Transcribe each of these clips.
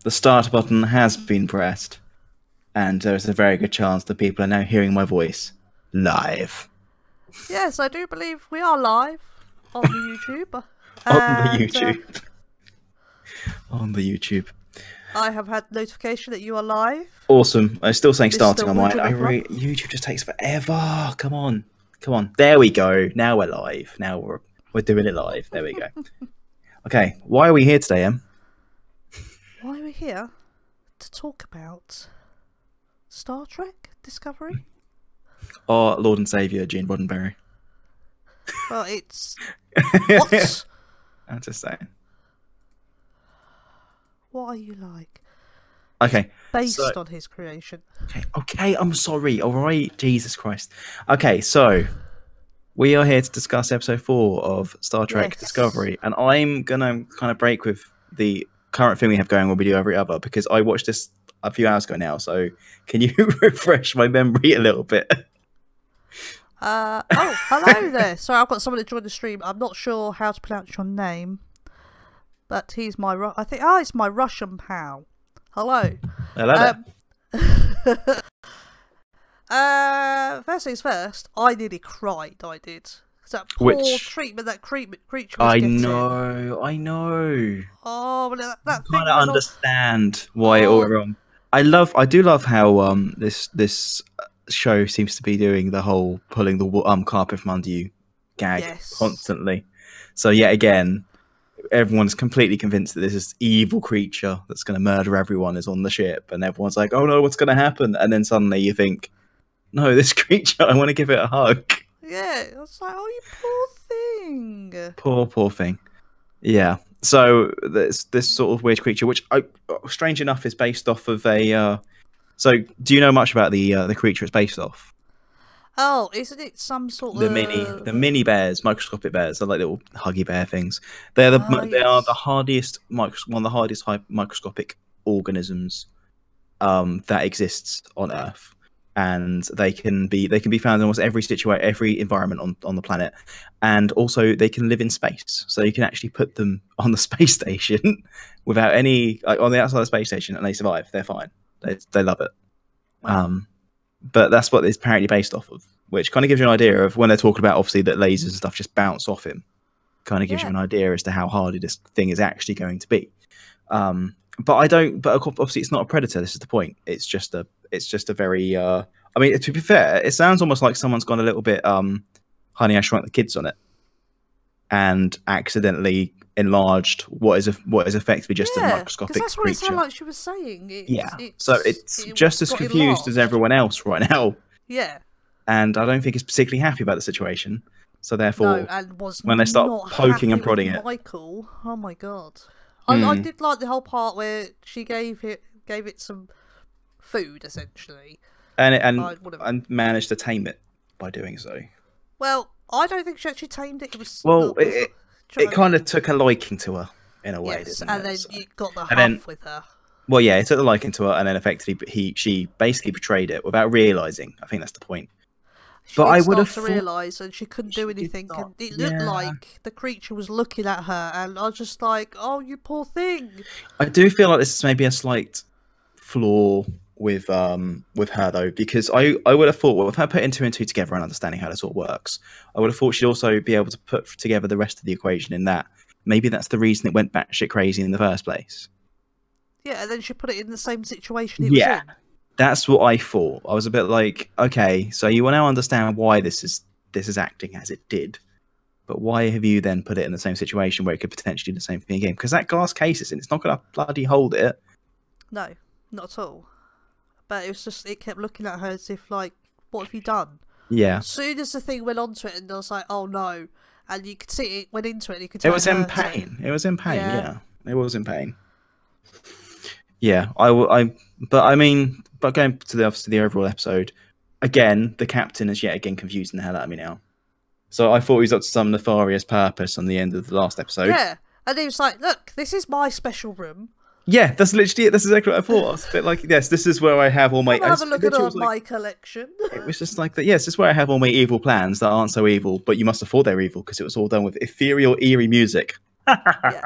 The start button has been pressed, and there is a very good chance that people are now hearing my voice live. Yes, I do believe we are live on the YouTube. On the YouTube. On the YouTube. I have had notification that you are live. Awesome. I'm still saying starting on mine. Woojemaflub. YouTube just takes forever. Come on. Come on. There we go. Now we're live. Now we're doing it live. There we go. Okay. Why are we here today, Em? Why are we here? To talk about Star Trek Discovery? Our Lord and Saviour, Gene Roddenberry. Well, it's... What? I'm just saying. What are you like? Okay. Based on his creation. Okay, I'm sorry. All right. Jesus Christ. Okay, so we are here to discuss episode 4 of Star Trek Discovery, and I'm going to kind of break with the current thing we have going where we do every other, because I watched this a few hours ago now, so can you refresh my memory a little bit? Oh, hello there. Sorry, I've got someone to join the stream. I'm not sure how to pronounce your name, but he's my... it's my Russian pal. Hello. Hello there. First things first, I nearly cried, I did. That poor treatment that creature was getting. I know. Oh, well, that I kind of understand why it all went wrong. I do love how this show seems to be doing the whole pulling the carpet from under you gag constantly. So yet again, everyone's completely convinced that this evil creature that's going to murder everyone is on the ship, and everyone's like, "Oh no, what's going to happen?" And then suddenly you think, "No, this creature, I want to give it a hug." Yeah, it's like, "Oh, you poor thing." Poor thing. Yeah. So this sort of weird creature, which, strange enough, is based off of a. So, do you know much about the creature it's based off? Oh, isn't it some sort of the mini bears, microscopic bears? They're like little huggy bear things. They are the hardiest one of the hardest microscopic organisms that exists on Earth, and they can be found in almost every environment on the planet, and also they can live in space. So you can actually put them on the space station without any on the outside of the space station, and they survive. They're fine. They love it. Wow. But that's what it's apparently based off of, which kind of gives you an idea of when they're talking about, obviously, that lasers and stuff just bounce off him. Kind of gives you an idea as to how hardy this thing is actually going to be. But obviously it's not a predator. This is the point. It's just a very. I mean, to be fair, it sounds almost like someone's gone a little bit Honey, I Shrunk the Kids on it, and accidentally enlarged what is effectively just a microscopic creature. That's what it sounded like she was saying. It's just as confused as everyone else right now. Yeah. And I don't think it's particularly happy about the situation. So therefore, when they start poking and prodding it, Michael, oh my god, I did like the whole part where she gave it some food essentially, and managed to tame it by doing so. Well, I don't think she actually tamed it. It was it kind of took a liking to her in a way, didn't it? And then you got the huff with her. Well, yeah, it took the liking to her, and then effectively she basically betrayed it without realising. I think that's the point. But I would have realised, and she couldn't do anything. And it looked like the creature was looking at her, and I was just like, "Oh, you poor thing." I do feel like this is maybe a slight flaw with her though, because I would have thought, with her putting 2 and 2 together and understanding how this all works, I would have thought she'd also be able to put together the rest of the equation in that maybe that's the reason it went batshit crazy in the first place. Yeah, and then she put it in the same situation it was in. That's what I thought. I was a bit like, okay, so you will now understand why this is acting as it did, but why have you then put it in the same situation where it could potentially do the same thing again? Because that glass case is in, it's not going to bloody hold it. No, not at all. But it was just, it kept looking at her as if like, what have you done? Yeah. As soon as the thing went onto it, and I was like, oh no, and you could see it went into it. And you could tell it was in pain. It was in pain. Yeah, it was in pain. Yeah, but going to the overall episode, again, the captain is yet again confusing the hell out of me now. So I thought he was up to some nefarious purpose on the end of the last episode. Yeah, and he was like, look, this is my special room. Yeah, that's literally it. That's exactly what I thought. I was a bit like, yes, this is where I have all my... Have a look at my collection. It was just like, yes, this is where I have all my evil plans that aren't so evil, but you must have thought they're evil because it was all done with ethereal, eerie music. Yeah,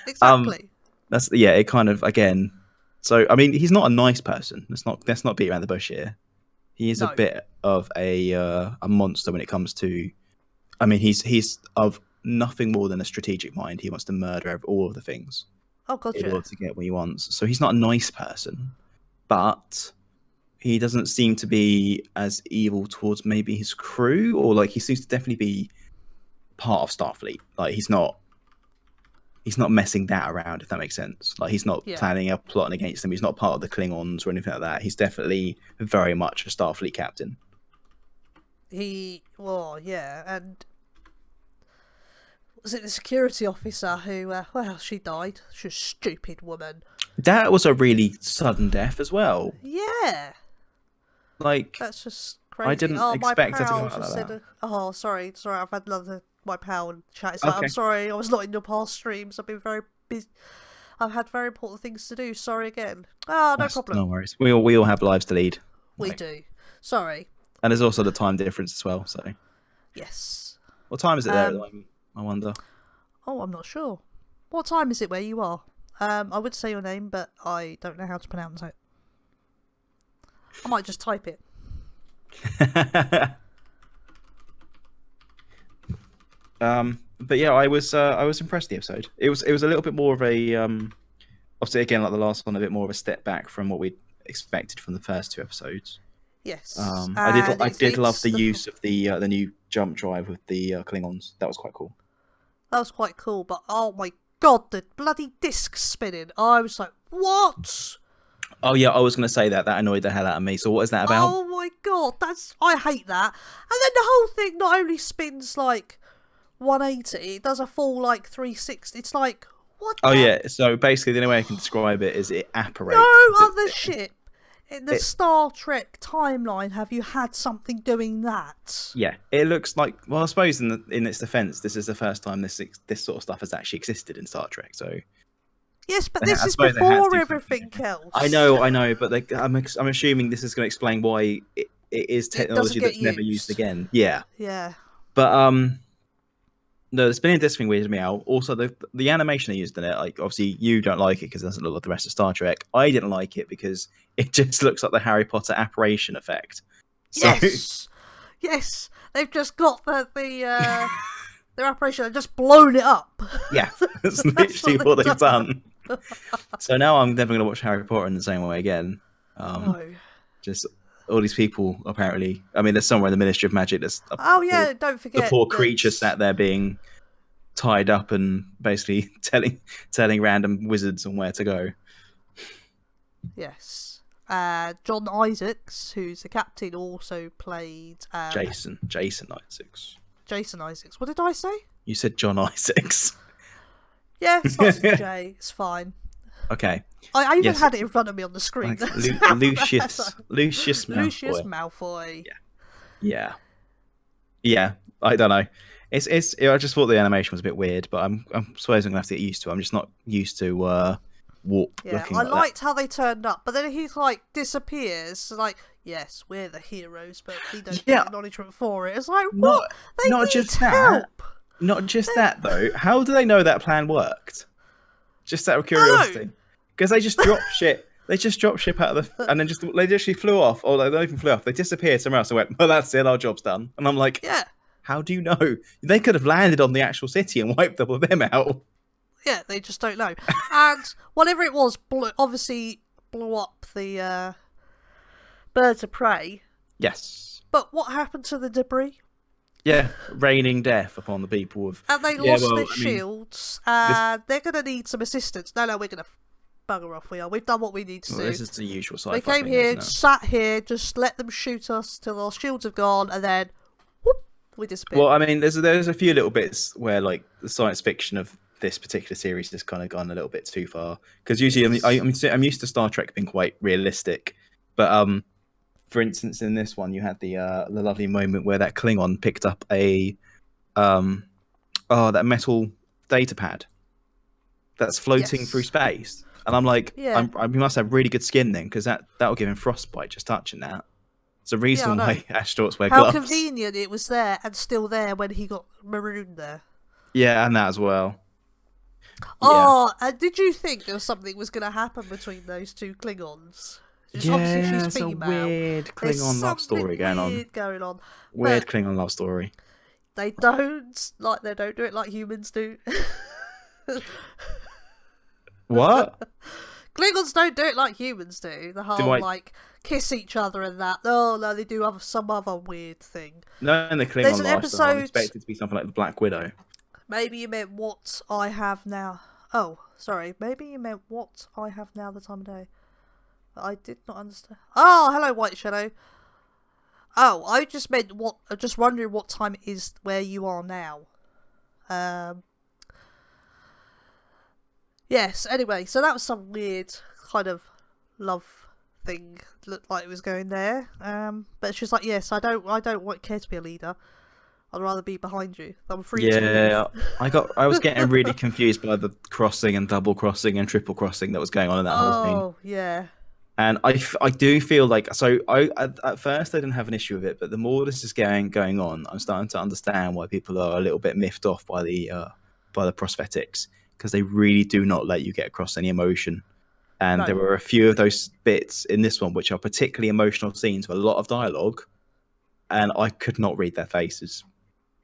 exactly. That's it kind of again. So I mean, he's not a nice person. Let's not beat around the bush here. He is a bit of a monster when it comes to. I mean, he's of nothing more than a strategic mind. He wants to murder all of the things in order to get what he wants. So he's not a nice person, but he doesn't seem to be as evil towards maybe his crew, or like he seems to definitely be part of Starfleet. Like he's not messing that around, if that makes sense. Like he's not planning a plotting against them. He's not part of the Klingons or anything like that. He's definitely very much a Starfleet captain. And was it the security officer who, well, she died. She's a stupid woman. That was a really sudden death as well. Yeah. Like, that's just crazy. I didn't expect her to go out like that. Oh, sorry, I've had my pal in chat. It's like, I'm sorry, I was not in your past streams. I've been very busy. I've had very important things to do. Sorry again. Oh, no problem. No worries. We all have lives to lead. We do. Sorry. And there's also the time difference as well. So. Yes. What time is it there at the moment? I wonder. Oh, I'm not sure. What time is it where you are? I would say your name, but I don't know how to pronounce it. I might just type it. But yeah, I was impressed with the episode. It was a little bit more of a obviously again like the last one, a bit more of a step back from what we expected from the first two episodes. Yes. I did love the use of the new jump drive with the Klingons. That was quite cool. That was quite cool, but oh my god, the bloody disc spinning! I was like, what? Oh yeah, I was going to say that annoyed the hell out of me. So what is that about? Oh my god, I hate that. And then the whole thing not only spins like 180, it does a full like 360. It's like, what? Oh yeah, so basically the only way I can describe it is it apparates. No other ship in the Star Trek timeline have you had something doing that. Yeah, it looks like, well, I suppose in its defense, this is the first time this sort of stuff has actually existed in Star Trek. So yes, but this is before everything else. I know, but I'm assuming this is going to explain why it is technology that's never used again. Yeah. Yeah. But no, the spinning disc thing weirded me out. Also, the animation they used in it, like obviously you don't like it because it doesn't look like the rest of Star Trek. I didn't like it because it just looks like the Harry Potter apparition effect. So... Yes, they've just got their apparition and just blown it up. Yeah, that's literally what they've done. So now I'm never going to watch Harry Potter in the same way again. No. Just all these people, apparently. I mean, there's somewhere in the Ministry of Magic that's... don't forget... The poor creature sat there being tied up and basically telling random wizards on where to go. Yes. John Isaacs, who's the captain, also played... Jason Isaacs. Jason Isaacs. What did I say? You said John Isaacs. Yeah, it starts with J. It's fine. Okay. I even had it in front of me on the screen. Like Lucius Malfoy. Yeah. I don't know. It's. I just thought the animation was a bit weird, but I suppose I'm gonna have to get used to it. I'm just not used to warp. Yeah, I liked how they turned up, but then he's like disappears. Like, yes, we're the heroes, but we don't get acknowledgement for it. It's like, what? They need help. Not just that though. How do they know that plan worked? Just out of curiosity. Because they just dropped shit. They just dropped ship out of the... And then they literally flew off. Or they don't even flew off. They disappeared somewhere else and went, well, that's it. Our job's done. And I'm like, yeah. How do you know? They could have landed on the actual city and wiped all of them out. Yeah, they just don't know. And whatever it was, obviously blew up the birds of prey. Yes. But what happened to the debris? Yeah, raining death upon the people of... And they lost their shields. They're going to need some assistance. No, we're going to bugger off. We've done what we need to do. This is the usual sci-fi. They came here, sat here, just let them shoot us till our shields have gone, and then whoop, we disappear. Well, I mean, there's a few little bits where like the science fiction of this particular series has kind of gone a little bit too far. Because usually, I'm used to Star Trek being quite realistic, but for instance, in this one, you had the lovely moment where that Klingon picked up that metal data pad that's floating through space, and I'm like, he must have really good skin then, because that'll give him frostbite just touching that. It's a reason why astronauts wear gloves. How convenient it was there and still there when he got marooned there. Yeah, and that as well. Oh, and did you think there was something was going to happen between those two Klingons? Just obviously she's it's a female. weird Klingon love story going on. Weird Klingon love story. They don't do it like humans do. What? Klingons don't do it like humans do. The whole like kiss each other and that. Oh no, they do have some other weird thing. No, in the Klingon lifestyle, I expect it to be something like the Black Widow. Maybe you meant what I have now. Oh, sorry. Maybe you meant what I have now the time of day. I did not understand. Oh, hello, White Shadow. Oh, I just meant what. I'm just wondering what time it is where you are now. Yes. Anyway, so that was some weird kind of love thing. Looked like it was going there. But she's like, yes, I don't care to be a leader. I'd rather be behind you. I'm free to move. I was getting really confused by the crossing and double crossing and triple crossing that was going on in that whole thing. Oh, yeah. And I do feel like, so at first I didn't have an issue with it, but the more this is going on, I'm starting to understand why people are a little bit miffed off by the prosthetics, because they really do not let you get across any emotion. And there were a few of those bits in this one which are particularly emotional scenes with a lot of dialogue, and I could not read their faces.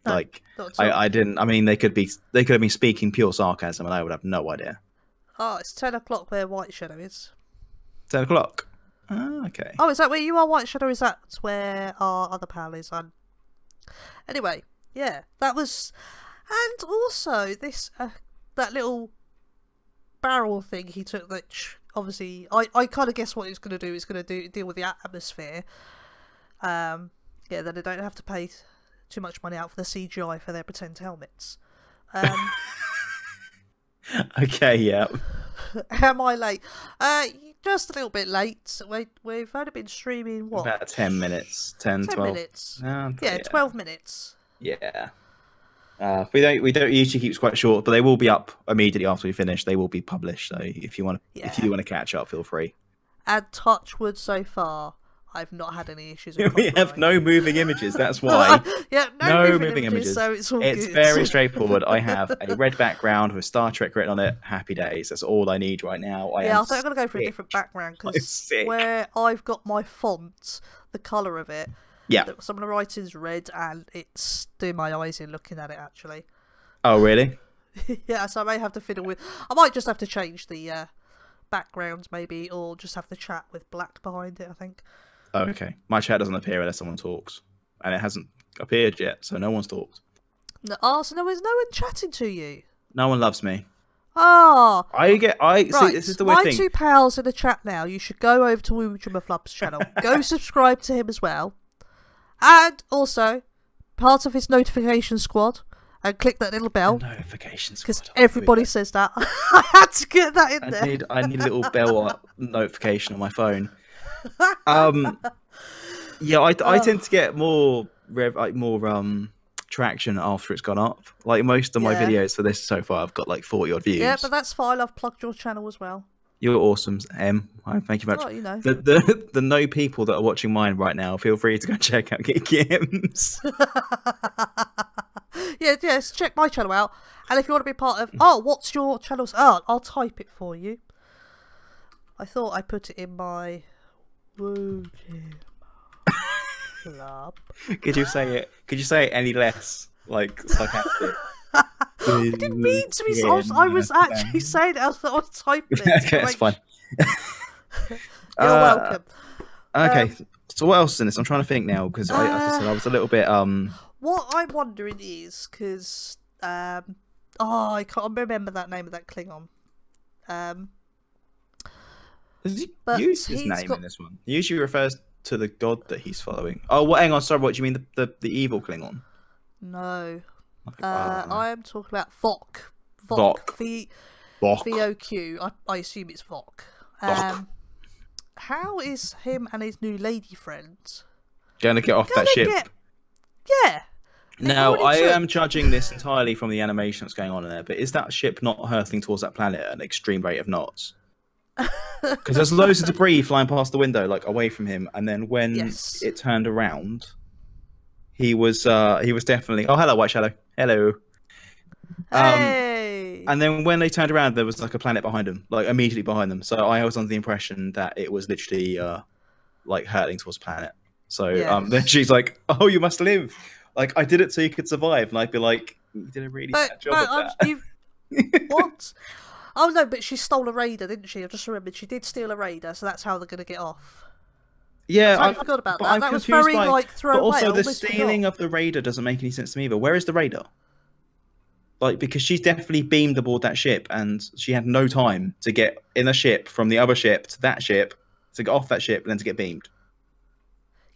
No, like I didn't. I mean, they could have been speaking pure sarcasm, and I would have no idea. Oh, it's 10 o'clock where White Shadow is. 10 o'clock. Oh, okay. Oh, is that where you are, White Shadow? Is that where our other pal is? Anyway, yeah, that was, and also this that little barrel thing he took. That obviously, I kind of guess what it's going to do. It's going to deal with the atmosphere. Yeah, then they don't have to pay too much money out for the CGI for their pretend helmets. Okay, yeah. Am I late? Just a little bit late. We've only been streaming, what? About 10 minutes. 10 12 minutes. Yeah, 12 minutes. Yeah. We don't usually keep quite short, but they will be up immediately after we finish. They will be published, so if you want to catch up, feel free. And touch wood, so far I've not had any issues with We have no moving images, that's why. Yeah, no moving images, so it's all good. Very straighthtreightforward. I have a red background with Star Trek written on it. Happy days. That's all I need right now. I think I'm going to go for a different background, because where I've got my font, the colour of it, some of the writing's red, and it's doing my eyes in looking at it, actually. Oh, really? Yeah, so I may have to fiddle with... I might just have to change the background, maybe, or just have the chat with black behind it, I think. Oh, okay. My chat doesn't appear unless someone talks, and it hasn't appeared yet, so no one's talked. No, oh, so there's no one chatting to you? No one loves me. Oh. See, this is the weird thing. My two pals in the chat now, you should go over to Woojemaflub's channel. Go subscribe to him as well. And also, part of his notification squad, and click that little bell. Notification squad. Because everybody says that. I had to get that in there. I need a little bell notification on my phone. Yeah, I tend to get more traction after it's gone up. Like most of my videos for this so far, I've got like 40 odd views. Yeah, but that's fine. I've plugged your channel as well. You're awesome, Em. Thank you very much. Oh, you know. The no people that are watching mine right now, feel free to go check out Geeky M's. Yes, check my channel out. And if you want to be part of... Oh, what's your channel's... Oh, I'll type it for you. I thought I put it in my... Woojemaflub. Could you say it any less, like, sarcastic? I didn't mean to be... I was actually saying it. I was typing it. Okay, that's fine. You're welcome. Okay, so what else is in this? I'm trying to think now, because as I said, I was a little bit... What I'm wondering is, because... I can't remember that name of that Klingon. Does he use his name in this one? He usually refers to the god that he's following. Oh, well, hang on, sorry, what do you mean, the evil Klingon? No. I am talking about Vok. V-O-Q. I assume it's Vok. How is him and his new lady friend going to get off that ship? Yeah. Now, I am judging this entirely from the animation that's going on in there, but is that ship not hurtling towards that planet at an extreme rate of knots? Because there's loads of debris flying past the window, like away from him, and then when it turned around, he was definitely... Oh, hello, White Shadow. Hello. Hey. And then when they turned around, there was like a planet behind them, like immediately behind them. So I was under the impression that it was literally like hurtling towards a planet. So then she's like, "Oh, you must live. Like I did it so you could survive." And I'd be like, "You did a really bad job of that." What? Oh no, but she stole a raider, didn't she? I just remembered she did steal a raider, so that's how they're going to get off. Yeah, I forgot about that. That was very like throwaway. But also, the stealing of the raider doesn't make any sense to me either. Where is the raider? Like, because she's definitely beamed aboard that ship, and she had no time to get in a ship from the other ship to that ship to get off that ship and then to get beamed.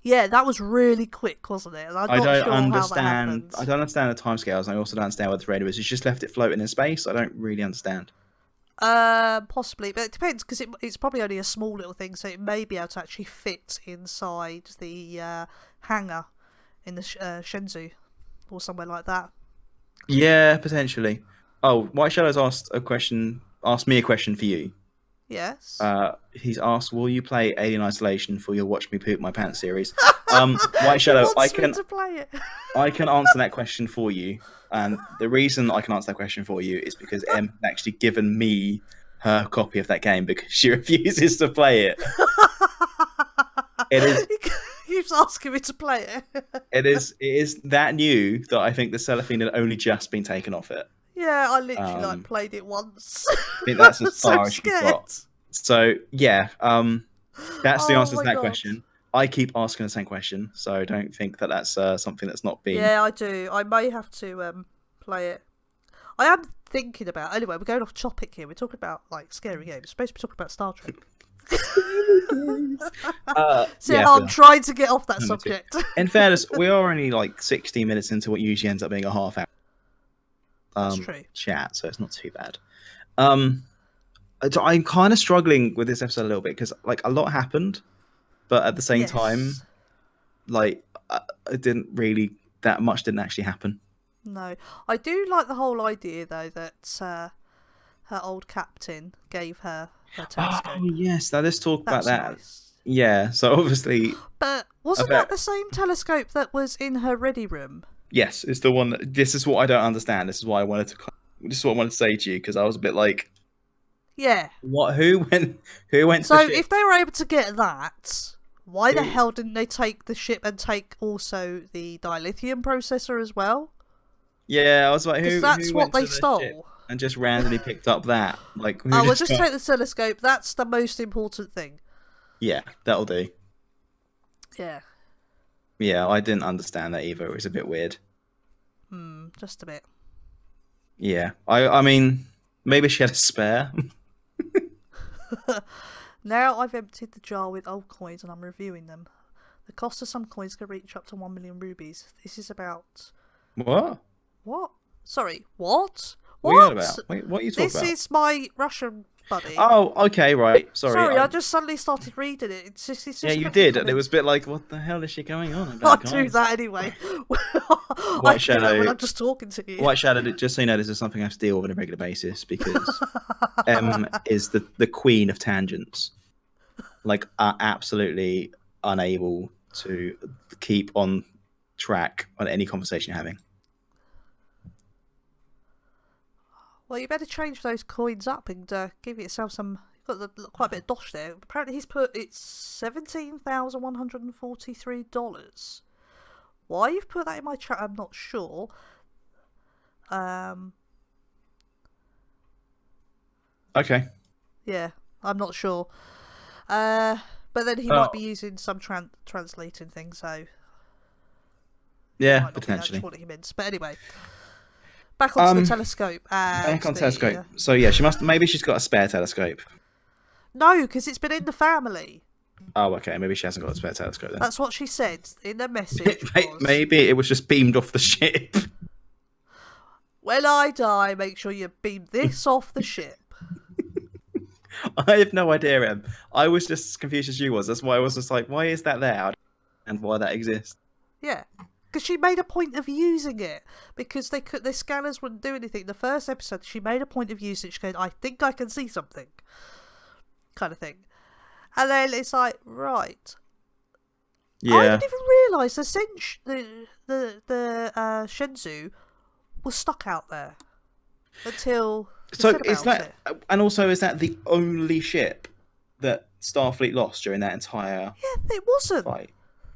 Yeah, that was really quick, wasn't it? I don't understand. I don't understand the timescales, and I also don't understand where the raider is. She just left it floating in space. I don't really understand. Possibly, but it depends because it's probably only a small little thing, so it may be able to actually fit inside the hangar in the Shenzhou or somewhere like that. Yeah, potentially. Oh, White Shadow's asked me a question for you. Yes. He's asked, will you play Alien Isolation for your Watch Me Poop My Pants series? White Shadow, I can answer that question for you. And the reason I can answer that question for you is because Em has actually given me her copy of that game because she refuses to play it. It is. He keeps asking me to play it. It is that new that I think the cellophane had only just been taken off it. Yeah, I literally played it once. I think that's as far as you got. So yeah, that's the answer to that question. I keep asking the same question, so don't think that that's something that's not been. Yeah, I do. I may have to play it. I am thinking about. Anyway, we're going off topic here. We're talking about like scary games. We're supposed to be talking about Star Trek. I'm trying to get off that subject. In fairness, we are only like 60 minutes into what usually ends up being a half hour. That's true. Chat, so it's not too bad. I'm kind of struggling with this episode a little bit because like a lot happened, but at the same time, like it didn't really that much didn't actually happen. No, I do like the whole idea though that her old captain gave her telescope. Oh yes, now let's talk about that. Nice. Yeah, so obviously, but wasn't that the same telescope that was in her ready room? Yes, it's the one. This is what I don't understand. This is why I wanted to. This is what I wanted to say to you because I was a bit like, yeah. What? Who went? Who went? So if they were able to get that, why the hell didn't they take the ship and take also the dilithium processor as well? Yeah, I was like, who? That's who what they stole. And just randomly picked up that. Like, we'll just take the telescope. That's the most important thing. Yeah, that'll do. Yeah. Yeah, I didn't understand that either. It was a bit weird. Just a bit. Yeah, I mean, maybe she had a spare. Now I've emptied the jar with old coins and I'm reviewing them. The cost of some coins can reach up to 1 million rubies. This is about... What? What? Sorry, what? What are you about? Wait, what are you talking about? This is my Russian buddy. Oh, okay, right. Sorry, I just suddenly started reading it. It's just yeah, you did, and it was a bit like, what the hell is she going on about? I do that anyway. White Shadow. When I'm just talking to you. White Shadow, just so you know, this is something I have to deal with on a regular basis because Em is the queen of tangents. Like, absolutely unable to keep on track on any conversation you're having. Well, you better change those coins up and give yourself some. You've got quite a bit of dosh there. Apparently, he's put it's $17,143. Why you've put that in my chat, I'm not sure. Okay. Yeah, I'm not sure. But then he might be using some translating thing, so. Yeah, potentially. That's what he meant. But anyway. Back onto the telescope. Back on telescope. So yeah, maybe she's got a spare telescope. No, because it's been in the family. Oh, okay. Maybe she hasn't got a spare telescope then. That's what she said in the message. Maybe it was just beamed off the ship. When I die, make sure you beam this off the ship. I have no idea, Em. I was just as confused as you was. That's why I was just like, why is that there? And why that exists. Yeah. Because she made a point of using it. Because their scanners wouldn't do anything. The first episode, she made a point of using it. She goes, I think I can see something. Kind of thing. And then it's like, right. Yeah. I didn't even realise the Shenzhou was stuck out there. Until So is that, and also is that the only ship that Starfleet lost during that entire it wasn't. fight?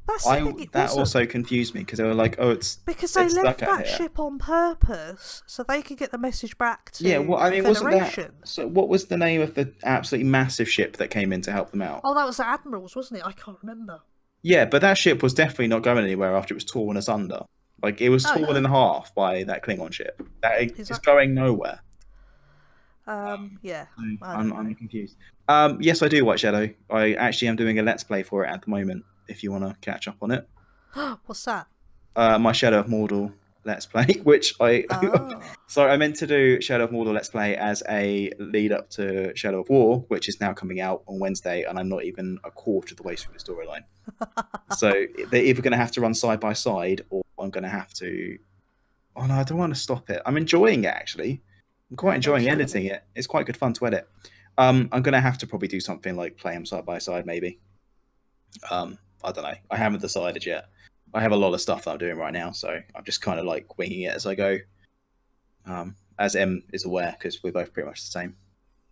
That's the thing, it that wasn't. also confused me because they were like, "Oh, it's because they left that ship on purpose so they could get the message back to the wasn't Federation. that? So what was the name of the absolutely massive ship that came in to help them out? Oh, that was the Admirals, wasn't it? I can't remember. Yeah, but that ship was definitely not going anywhere after it was torn asunder. Like it was torn in half by that Klingon ship. It's going nowhere. Yeah. I'm confused. Yes, I do watch Shadow. I actually am doing a Let's Play for it at the moment. If you want to catch up on it. What's that? My Shadow of Mordor Let's Play, which so I meant to do Shadow of Mordor Let's Play as a lead up to Shadow of War, which is now coming out on Wednesday, and I'm not even a quarter of the way through the storyline. So they're either going to have to run side by side, or I'm going to have to. Oh no, I don't want to stop it. I'm enjoying it actually. I'm quite enjoying editing it. It's quite good fun to edit. I'm going to have to probably do something like play them side by side, maybe. I don't know. I haven't decided yet. I have a lot of stuff that I'm doing right now, so I'm just kind of like winging it as I go. As M is aware, because we're both pretty much the same.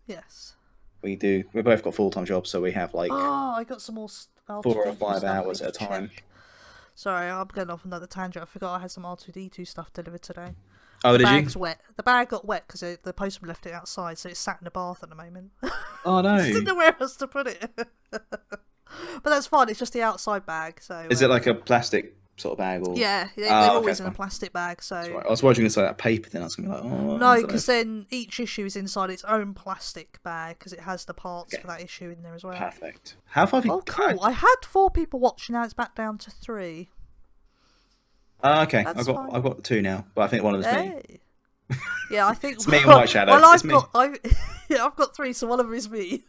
Yes. We both got full-time jobs, so we have like I got some more 4 or 5 hours at a time. Sorry, I'm going off another tangent. I forgot I had some R2D2 stuff delivered today. Oh, did you? The bag's wet. The bag got wet because the postman left it outside, so it's sat in the bath at the moment. Oh no! I didn't know where else to put it. But that's fine. It's just the outside bag. So is it like a plastic sort of bag? Or... Yeah, they're always in a plastic bag. So I was watching this like that paper, then I was going to be like, oh. No, because then each issue is inside its own plastic bag because it has the parts for that issue in there as well. Perfect. How far have you? Oh, cool! I had 4 people watching. Now it's back down to 3. Okay, I've got 2 now, but I think one of them's me. Yeah, I think it's me and White Shadow. Well, I've got 3, so one of them is me.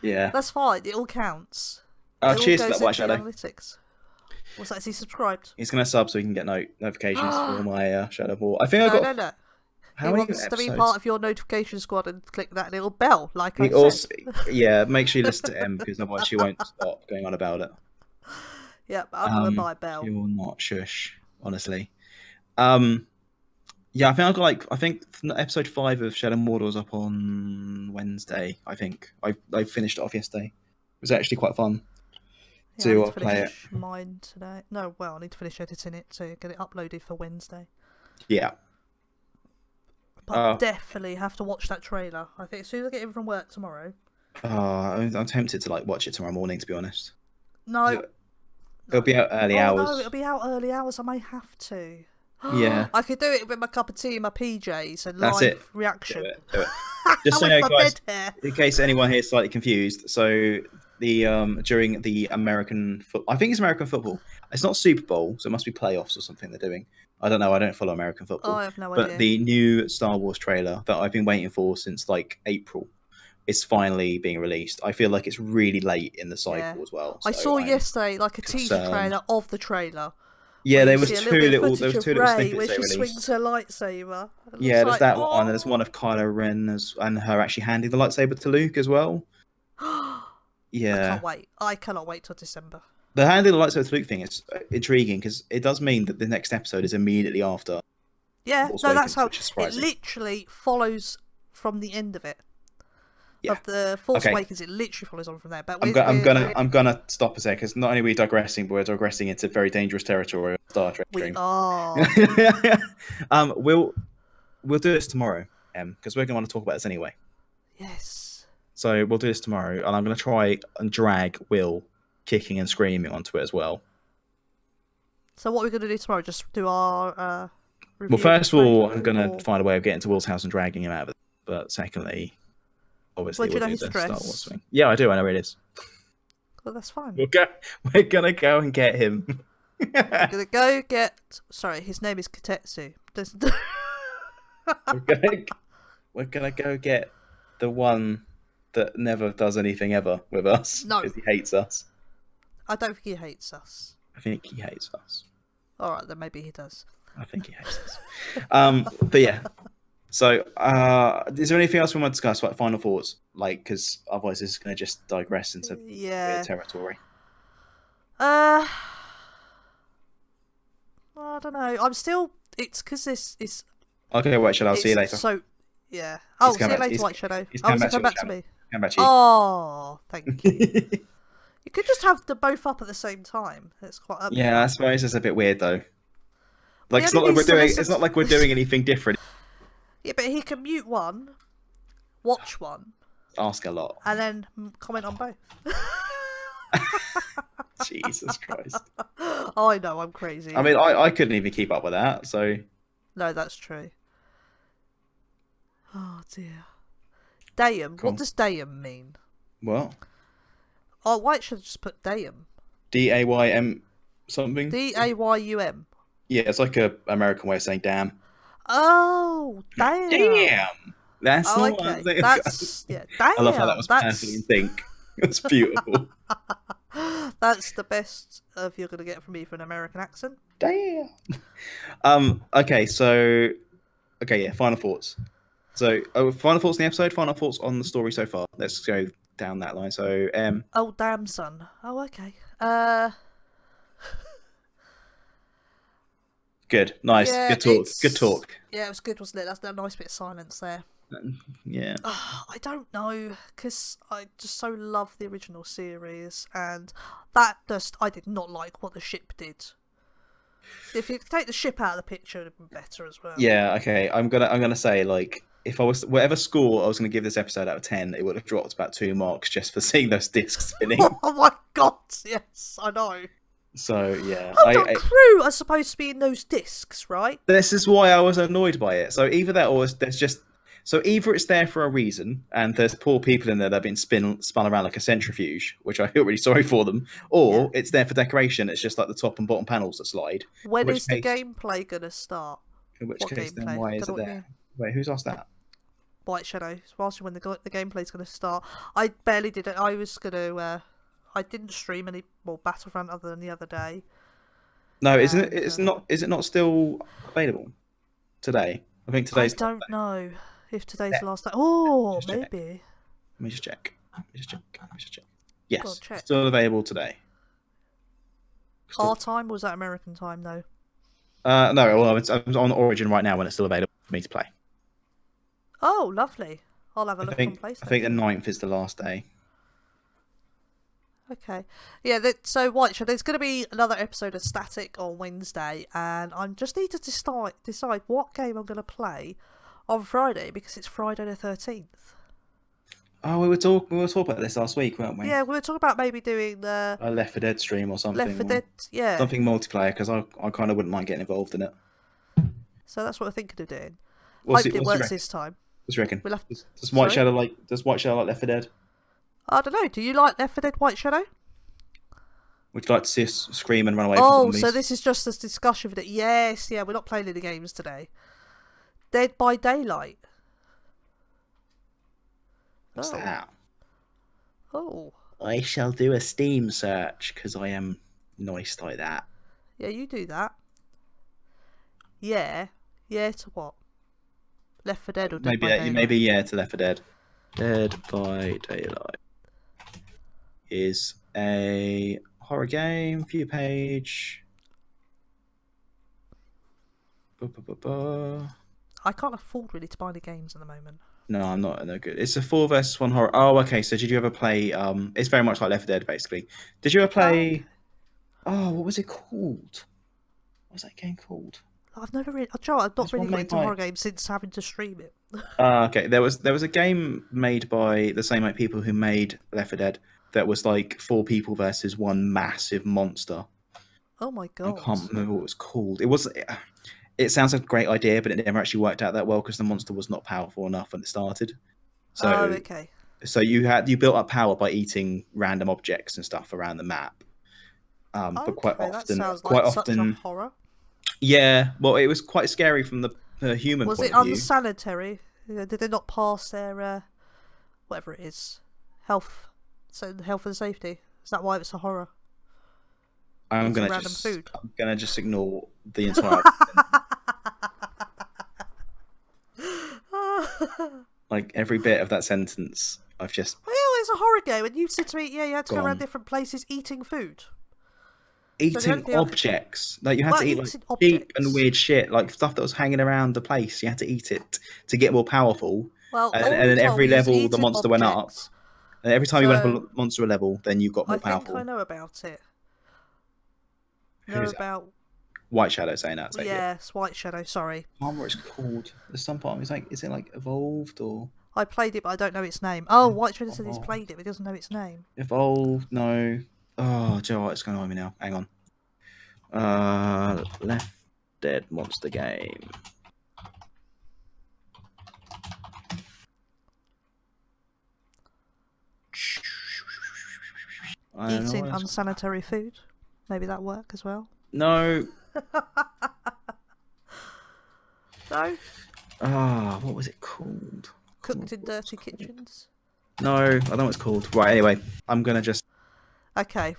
Yeah, that's fine. It all counts. Cheers to that White Shadow. Analytics. What's that? Is he subscribed? He's gonna sub so he can get notifications for my Shadow of War. I think I got. No. How he wants to be part of your notification squad and click that little bell, like I said. Yeah, make sure you listen to M because otherwise she won't stop going on about it. Yeah, but I'm gonna buy a bell. She will not shush, honestly. Yeah, I think episode 5 of Shadow of Mordor is up on Wednesday. I think I finished it off yesterday. It was actually quite fun to play it. Mine today. No, well, I need to finish editing it to get it uploaded for Wednesday. Yeah. But definitely have to watch that trailer. I think as soon as I get in from work tomorrow. I'm tempted to watch it tomorrow morning, to be honest. No. It'll be out early hours. No, it'll be out early hours. I may have to. Yeah. I could do it with my cup of tea and my PJs and live reaction. Do it. Just so you know, guys, in case anyone here is slightly confused, so the during the American football, I think it's American football. It's not Super Bowl, so it must be playoffs or something they're doing. I don't know. I don't follow American football. I have no idea. But the new Star Wars trailer that I've been waiting for since like April is finally being released. I feel like it's really late in the cycle as well. So I saw yesterday like a teaser trailer of the trailer. Yeah, there was two little snippets where they released. She swings her lightsaber. Yeah, there's that one, and there's one of Kylo Ren and her actually handing the lightsaber to Luke as well. Yeah, I can't wait. I cannot wait till December. The handing the lightsaber to Luke thing is intriguing because it does mean that the next episode is immediately after. Yeah, no, that's how it literally follows from the end of it. Yeah. Of the Force Awakens, it literally follows on from there. But I'm gonna stop a sec because not only are we digressing, but we're digressing into very dangerous territory of Star Trek. We are. We'll do this tomorrow, because we're gonna want to talk about this anyway. Yes. So we'll do this tomorrow, and I'm gonna try and drag Will kicking and screaming onto it as well. So what are we gonna do tomorrow? Just do our review? Well, first of all, I'm gonna find a way of getting to Will's house and dragging him out of it. But secondly, obviously, we'll do the Star Wars thing. Yeah, I do. I know where it is. Well, that's fine. We're gonna go and get him. We're gonna go get. Sorry, his name is Katetsu. We're gonna go get the one that never does anything ever with us. No, because he hates us. I don't think he hates us. I think he hates us. All right, then maybe he does. I think he hates us. But yeah. So, is there anything else we want to discuss, like final thoughts? Like, because otherwise this is going to just digress into weird territory. I don't know. I'm still. It's because this is. Okay, White Shadow. I'll see you It's later. so yeah. Oh, see you back- later, White Shadow. he's Oh, come has he back to come your back to channel. me? Come back to you. Oh, thank you. You could just have them both up at the same time. It's quite. Yeah, I suppose it's a bit weird though. Well, Like it's not like we're doing. It's not like we're doing anything different. Yeah, but he can mute one, watch one, Ask a lot. and then comment on both. Jesus Christ. I know, I'm crazy. I mean, I couldn't even keep up with that. So. No, that's true. Oh dear. Dayum. Cool. What does Dayum mean? What? Oh, White should have just put Dayum. DAYM something. DAYUM. Yeah, it's like a American way of saying damn. Oh, damn. Damn. That's the okay. one thing. That's yeah. Damn. I love how that was perfectly in sync. It's beautiful. That's the best of you're gonna get from me for an American accent. Damn. Okay, so yeah, final thoughts. So final thoughts on the episode, final thoughts on the story so far. Let's go down that line. So oh damn son. Oh okay. Good, nice, yeah, good talk, good talk. Yeah, it was good, wasn't it? That's a nice bit of silence there. Yeah. I don't know, because I just so love the original series, and that just I did not like what the ship did. If you take the ship out of the picture, it'd have been better as well. Yeah. Okay. I'm gonna say, like, if I was whatever score I was gonna give this episode out of 10, it would have dropped about 2 marks just for seeing those discs spinning. Oh my god! Yes, I know. So yeah, crew are supposed to be in those discs, right? This is why I was annoyed by it. So either that, or there's just either it's there for a reason, and there's poor people in there that have been spun around like a centrifuge, which I feel really sorry for them, or it's there for decoration. It's just like the top and bottom panels that slide. When is the gameplay gonna start? In which case, then why is it there? Wait, who's asked that? White Shadow. Whilst when the gameplay's gonna start, I barely did it. I was gonna. I didn't stream any more Battlefront other than the other day. No, isn't it? It's not. Is it not still available today? I think today's. I don't know if today's the last day. Oh, maybe. Let me just check. Yes, still available today. Our time, or was that American time though? No, well, it's on Origin right now when it's still available for me to play. Oh, lovely. I'll have a look on PlayStation. I think the 9th is the last day. Okay. Yeah, so White Shadow, there's going to be another episode of Static on Wednesday, and I just need to decide what game I'm going to play on Friday, because it's Friday the 13th. Oh, we were talking about this last week, weren't we? Yeah, we were talking about maybe doing the a Left 4 Dead stream or something. Left 4 Dead, yeah. Something multiplayer, because I kind of wouldn't mind getting involved in it. So that's what we're thinking of doing. Hopefully it works this time. What do you reckon? We'll have... Does White Shadow like Left 4 Dead? I don't know. Do you like Left 4 Dead White Shadow? Would you like to see us scream and run away from zombies? So this is just a discussion of it. Yes, yeah, we're not playing any games today. Dead by Daylight. What's that? Oh. I shall do a Steam search, because I am nice like that. Yeah, you do that. Yeah. Yeah to what? Left 4 Dead or Dead by Daylight? Maybe yeah to Left 4 Dead. Dead by Daylight is a horror game, view page. I can't afford really to buy any games at the moment. No, I'm not. No good. It's a 4 versus 1 horror. Oh, okay. So did you ever play? It's very much like Left 4 Dead, basically. Did you ever play? Oh, what was it called? What was that game called? I've never really. I've not really got into horror games since having to stream it. Okay. There was a game made by the same people who made Left 4 Dead that was like 4 people versus 1 massive monster. Oh my god! I can't remember what it was called. It sounds like a great idea, but it never actually worked out that well because the monster was not powerful enough when it started. So, okay. So you built up power by eating random objects and stuff around the map. But quite often, such a horror. Yeah, well, it was quite scary from the human point of view. Was it unsanitary? Did they not pass their whatever it is, health and safety? Is that why it's a horror? I'm gonna just ignore the entire. Like every bit of that sentence, I've just. Well, it's a horror game, and you said to me, "Yeah, you had to go around different places eating food." eating objects. Like you had to eat like sheep and weird shit, like stuff that was hanging around the place. You had to eat it to get more powerful. Well, and then every level the monster went up. And every time you went up a monster level, then you got more powerful. I think I know about it. White Shadow saying that. Yes, White Shadow. Sorry. I can't remember what it's called. There's some part. It's like, is it like Evolved or? I played it, but I don't know its name. Oh, White Shadow said he's played it, but he doesn't know its name. Evolved? No. Oh, do you know what? It's going on me now. Hang on. Left Dead Monster Game. Eating unsanitary food. Maybe that work as well. No. No? What was it called? Cooked in Dirty Kitchens? No, I don't know what it's called. Right, anyway, I'm going to just... Okay.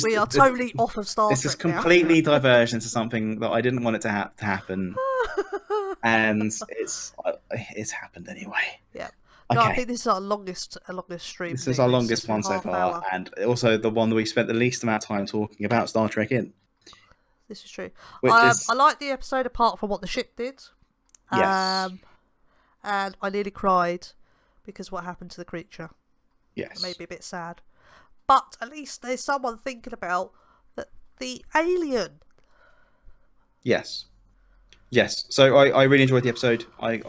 We are totally off of Star Trek. This is completely diverged into something that I didn't want it to happen. And it's happened anyway. Yeah. Okay. No, I think this is our longest stream. This is our longest one so far, and also the one that we spent the least amount of time talking about Star Trek in. This is true. I liked the episode apart from what the ship did. Yes. And I nearly cried because what happened to the creature. Yes. It made me a bit sad. But at least there's someone thinking about the alien. Yes. Yes. So I really enjoyed the episode. I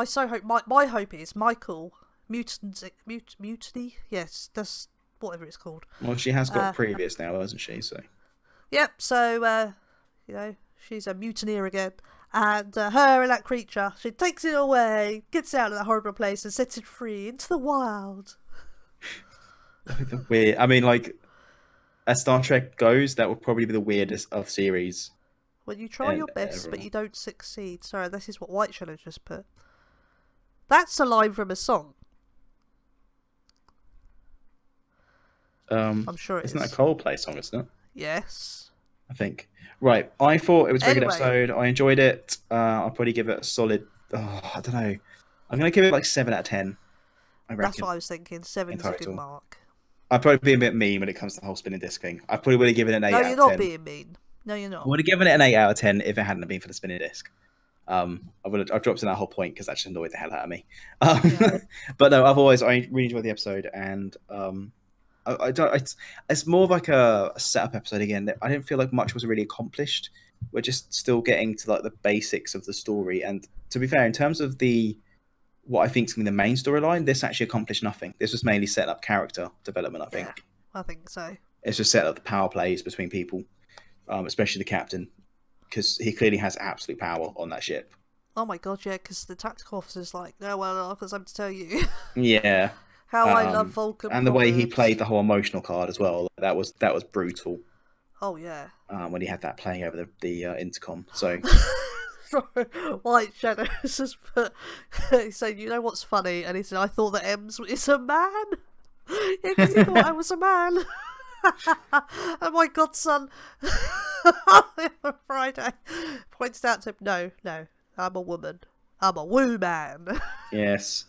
so hope my hope is Michael mutiny. Yes, that's whatever it's called. Well, she has got previous now, hasn't she? So. Yep. So she's a mutineer again, and her and that creature, she takes it away, gets out of that horrible place, and sets it free into the wild. Weird. I mean, like, as Star Trek goes, that would probably be the weirdest of series. When you try your best, but you don't succeed. Sorry, this is what White Shadow just put. That's a line from a song. I'm sure it is. Isn't that a Coldplay song, isn't it? Yes. I think. Right. I thought it was a very good episode. I enjoyed it. I'll probably give it a solid... I don't know. I'm going to give it like 7 out of 10. I reckon. That's what I was thinking. 7's a good mark. I'd probably be a bit mean when it comes to the whole spinning disc thing. I probably would have given it an 8 out of 10. No, you're not being mean. No, you're not. I would have given it an 8 out of 10 if it hadn't been for the spinning disc. I've dropped in that whole point because that just annoyed the hell out of me. But no, otherwise, I really enjoyed the episode, and it's more of like a setup episode again. I didn't feel like much was really accomplished. We're just still getting to like the basics of the story, and to be fair, in terms of what I think is going to be the main storyline, this actually accomplished nothing. This was mainly setting up character development, I think. Yeah, I think so. It's just set up the power plays between people. Especially the captain, because he clearly has absolute power on that ship. Oh my god, yeah, because the tactical officer's like, no, well, I've got something to tell you. Yeah. How I love Vulcan. And the way he played the whole emotional card as well, that was brutal. Oh, yeah. When he had that playing over the intercom. So. White Shadow just put, he said, you know what's funny? And he said, I thought that Ems is a man. Yeah, because he thought I was a man. And my godson on Friday points out to him, no, I'm a woman. I'm a woo-man. Yes,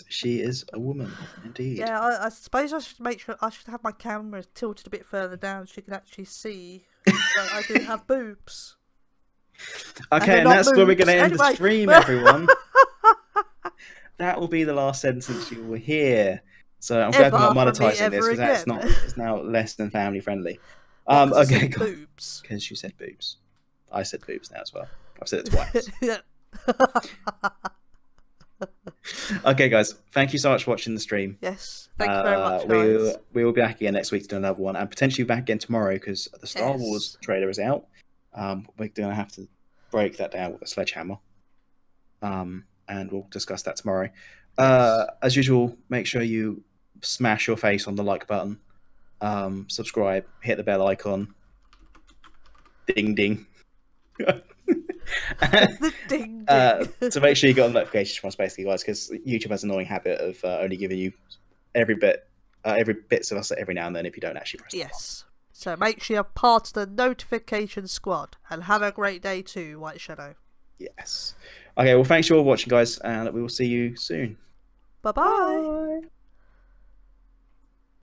she is a woman, indeed. Yeah, I suppose I should make sure I should have my camera tilted a bit further down so you can actually see that I do have boobs. Okay, and that's where we're going to end the stream, everyone. That will be the last sentence you will hear. So I'm glad we're not monetizing this because it's now less than family friendly. Okay, boobs. Because you said boobs. I said boobs now as well. I've said it twice. Yeah. Okay, guys. Thank you so much for watching the stream. Yes. Thank you very much, guys. We will be back again next week to do another one, and potentially back again tomorrow because the Star Wars trailer is out. We're going to have to break that down with a sledgehammer. And we'll discuss that tomorrow. As usual, make sure you smash your face on the like button, subscribe, hit the bell icon, ding ding. The ding ding. To make sure you get notifications from us, basically, guys, because YouTube has an annoying habit of only giving you every bits of us every now and then if you don't actually press the button. So make sure you're part of the notification squad, and have a great day too, White Shadow. Yes. Okay, well, thanks you all for watching, guys, and we will see you soon. Bye-bye.